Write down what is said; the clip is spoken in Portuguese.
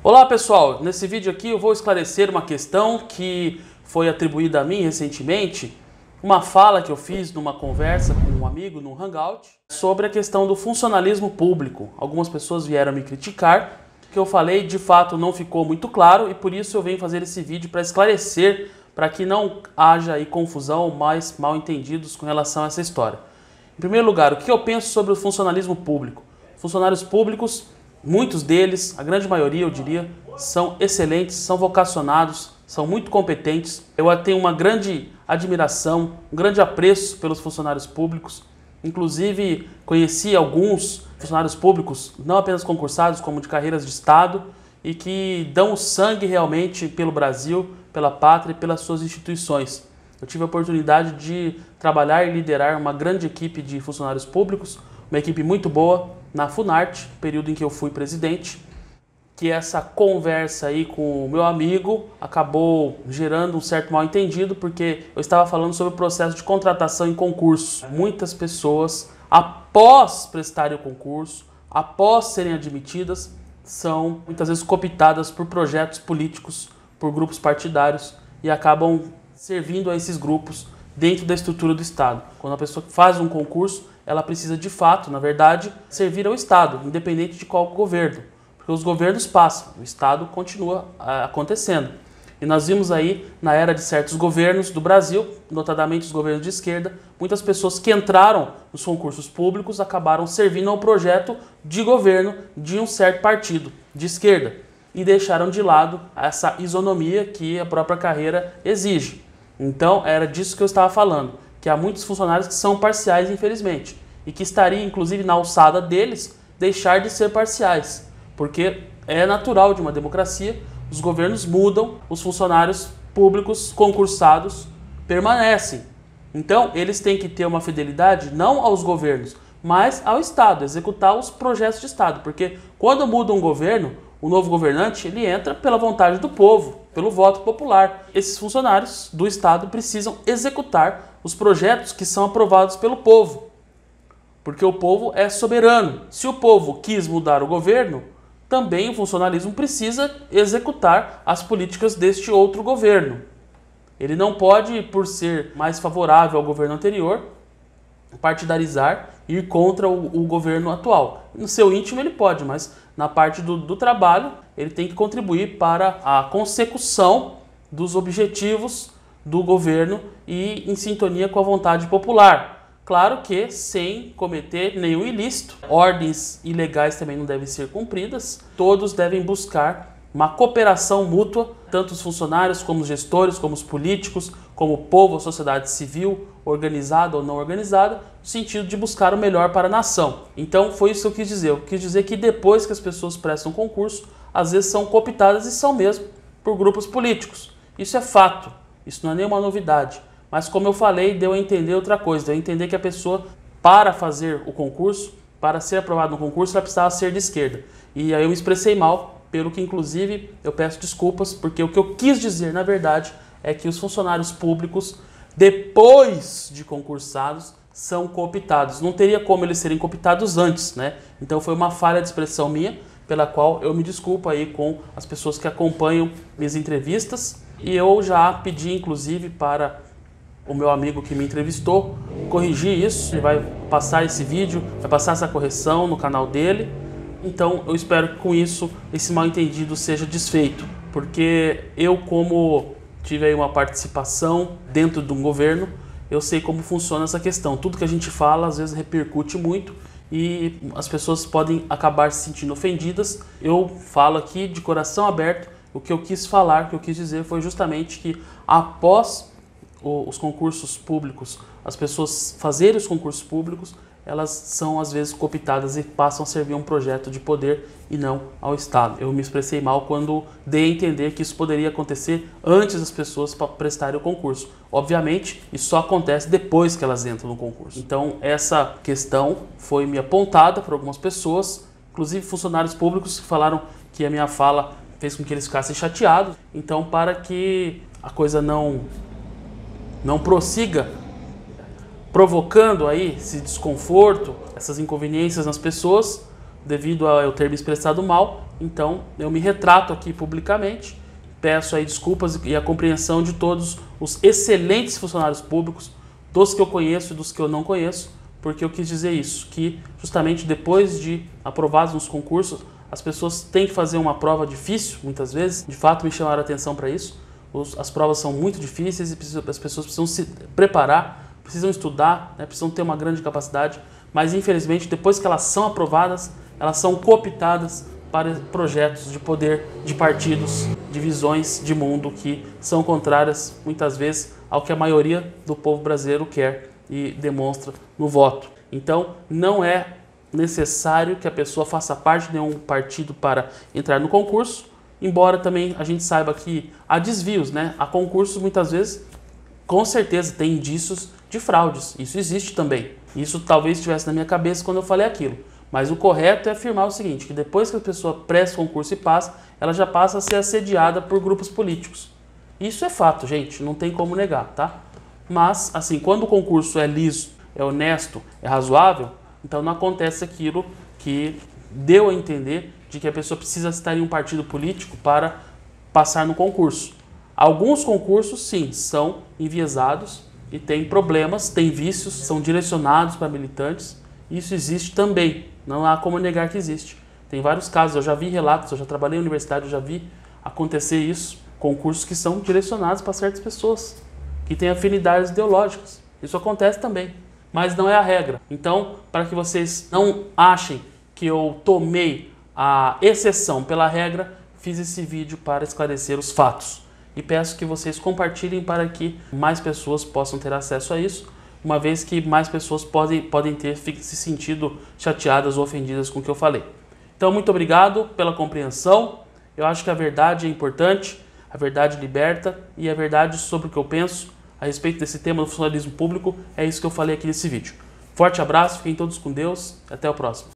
Olá pessoal, nesse vídeo aqui eu vou esclarecer uma questão que foi atribuída a mim recentemente, uma fala que eu fiz numa conversa com um amigo no Hangout sobre a questão do funcionalismo público. Algumas pessoas vieram me criticar, o que eu falei de fato não ficou muito claro e por isso eu venho fazer esse vídeo para esclarecer, para que não haja aí confusão ou mais mal entendidos com relação a essa história. Em primeiro lugar, o que eu penso sobre o funcionalismo público? Funcionários públicos, muitos deles, a grande maioria eu diria, são excelentes, são vocacionados, são muito competentes. Eu tenho uma grande admiração, um grande apreço pelos funcionários públicos. Inclusive, conheci alguns funcionários públicos, não apenas concursados, como de carreiras de Estado, e que dão o sangue realmente pelo Brasil, pela pátria e pelas suas instituições. Eu tive a oportunidade de trabalhar e liderar uma grande equipe de funcionários públicos, uma equipe muito boa, na Funarte, período em que eu fui presidente, que essa conversa aí com o meu amigo acabou gerando um certo mal-entendido, porque eu estava falando sobre o processo de contratação em concurso. Muitas pessoas, após prestarem o concurso, após serem admitidas, são muitas vezes cooptadas por projetos políticos, por grupos partidários e acabam servindo a esses grupos dentro da estrutura do Estado. Quando a pessoa faz um concurso, ela precisa de fato, na verdade, servir ao Estado, independente de qual governo. Porque os governos passam, o Estado continua acontecendo. E nós vimos aí, na era de certos governos do Brasil, notadamente os governos de esquerda, muitas pessoas que entraram nos concursos públicos acabaram servindo ao projeto de governo de um certo partido de esquerda e deixaram de lado essa isonomia que a própria carreira exige. Então, era disso que eu estava falando, que há muitos funcionários que são parciais, infelizmente, e que estaria, inclusive, na alçada deles, deixar de ser parciais, porque é natural de uma democracia, os governos mudam, os funcionários públicos concursados permanecem. Então, eles têm que ter uma fidelidade não aos governos, mas ao Estado, executar os projetos de Estado, porque quando muda um governo, o novo governante, ele entra pela vontade do povo, pelo voto popular. Esses funcionários do Estado precisam executar os projetos que são aprovados pelo povo, porque o povo é soberano. Se o povo quis mudar o governo, também o funcionalismo precisa executar as políticas deste outro governo. Ele não pode, por ser mais favorável ao governo anterior, partidarizar e ir contra o governo atual. No seu íntimo ele pode, mas na parte do trabalho ele tem que contribuir para a consecução dos objetivos do governo e em sintonia com a vontade popular. Claro que sem cometer nenhum ilícito. Ordens ilegais também não devem ser cumpridas. Todos devem buscar uma cooperação mútua, tanto os funcionários como os gestores, como os políticos, como o povo, a sociedade civil, organizada ou não organizada, no sentido de buscar o melhor para a nação. Então foi isso que eu quis dizer. Eu quis dizer que depois que as pessoas prestam concurso, às vezes são cooptadas e são mesmo por grupos políticos. Isso é fato, isso não é nenhuma novidade. Mas como eu falei, deu a entender outra coisa, deu a entender que a pessoa, para fazer o concurso, para ser aprovado no concurso, ela precisava ser de esquerda. E aí eu me expressei mal, pelo que inclusive eu peço desculpas, porque o que eu quis dizer, na verdade, é que os funcionários públicos, depois de concursados, são cooptados. Não teria como eles serem cooptados antes, né? Então foi uma falha de expressão minha, pela qual eu me desculpo aí com as pessoas que acompanham minhas entrevistas. E eu já pedi, inclusive, para o meu amigo que me entrevistou corrigir isso. Ele vai passar esse vídeo, vai passar essa correção no canal dele. Então eu espero que com isso esse mal-entendido seja desfeito, porque eu, como tive aí uma participação dentro de um governo, eu sei como funciona essa questão. Tudo que a gente fala às vezes repercute muito e as pessoas podem acabar se sentindo ofendidas. Eu falo aqui de coração aberto. O que eu quis falar, o que eu quis dizer foi justamente que após os concursos públicos, as pessoas fazerem os concursos públicos, elas são às vezes cooptadas e passam a servir a um projeto de poder e não ao Estado. Eu me expressei mal quando dei a entender que isso poderia acontecer antes das pessoas prestarem o concurso. Obviamente, isso só acontece depois que elas entram no concurso. Então, essa questão foi me apontada por algumas pessoas, inclusive funcionários públicos que falaram que a minha fala fez com que eles ficassem chateados. Então, para que a coisa não prossiga provocando aí esse desconforto, essas inconveniências nas pessoas, devido a eu ter me expressado mal, Então, eu me retrato aqui publicamente, peço aí desculpas e a compreensão de todos os excelentes funcionários públicos, dos que eu conheço e dos que eu não conheço, porque eu quis dizer isso, que justamente depois de aprovados nos concursos, as pessoas têm que fazer uma prova difícil, muitas vezes, de fato me chamaram a atenção para isso, as provas são muito difíceis e as pessoas precisam se preparar, precisam estudar, né, precisam ter uma grande capacidade, mas infelizmente depois que elas são aprovadas, elas são cooptadas para projetos de poder, de partidos, de visões de mundo que são contrárias, muitas vezes, ao que a maioria do povo brasileiro quer e demonstra no voto. Então, não é necessário que a pessoa faça parte de nenhum partido para entrar no concurso, embora também a gente saiba que há desvios, né? Há concursos, muitas vezes, com certeza, tem indícios de fraudes. Isso existe também. Isso talvez estivesse na minha cabeça quando eu falei aquilo. Mas o correto é afirmar o seguinte, que depois que a pessoa presta o concurso e passa, ela já passa a ser assediada por grupos políticos. Isso é fato, gente, não tem como negar, tá? Mas, assim, quando o concurso é liso, é honesto, é razoável, então não acontece aquilo que deu a entender de que a pessoa precisa estar em um partido político para passar no concurso. Alguns concursos, sim, são enviesados e têm problemas, têm vícios, são direcionados para militantes. Isso existe também, não há como negar que existe. Tem vários casos, eu já vi relatos, eu já trabalhei em universidade, eu já vi acontecer isso, concursos que são direcionados para certas pessoas, que têm afinidades ideológicas. Isso acontece também, mas não é a regra. Então, para que vocês não achem que eu tomei a exceção pela regra, fiz esse vídeo para esclarecer os fatos. E peço que vocês compartilhem para que mais pessoas possam ter acesso a isso, uma vez que mais pessoas podem ter se sentido chateadas ou ofendidas com o que eu falei. Então, muito obrigado pela compreensão. Eu acho que a verdade é importante, a verdade liberta, e a verdade sobre o que eu penso a respeito desse tema do funcionalismo público é isso que eu falei aqui nesse vídeo. Forte abraço, fiquem todos com Deus, até o próximo.